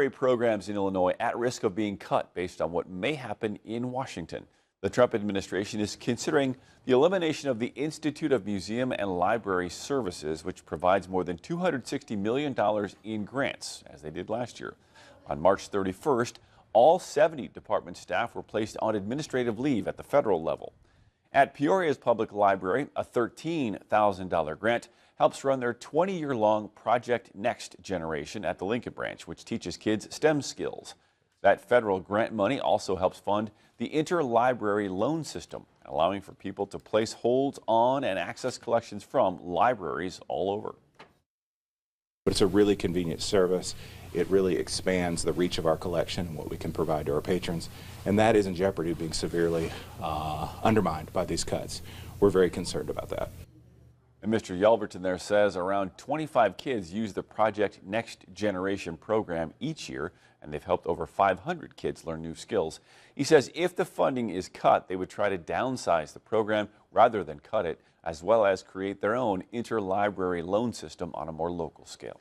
Programs in Illinois at risk of being cut based on what may happen in Washington. The Trump administration is considering the elimination of the Institute of Museum and Library Services, which provides more than $260 million in grants, as they did last year. On March 31st, all 70 department staff were placed on administrative leave at the federal level. At Peoria's public library, a $13,000 grant helps run their 20-year-long Project Next Generation at the Lincoln Branch, which teaches kids STEM skills. That federal grant money also helps fund the interlibrary loan system, allowing for people to place holds on and access collections from libraries all over. But it's a really convenient service. It really expands the reach of our collection and what we can provide to our patrons, and that is in jeopardy of being severely undermined by these cuts. We're very concerned about that. And Mr. Yelverton there says around 25 kids use the Project Next Generation program each year, and they've helped over 500 kids learn new skills. He says if the funding is cut, they would try to downsize the program rather than cut it, as well as create their own interlibrary loan system on a more local scale.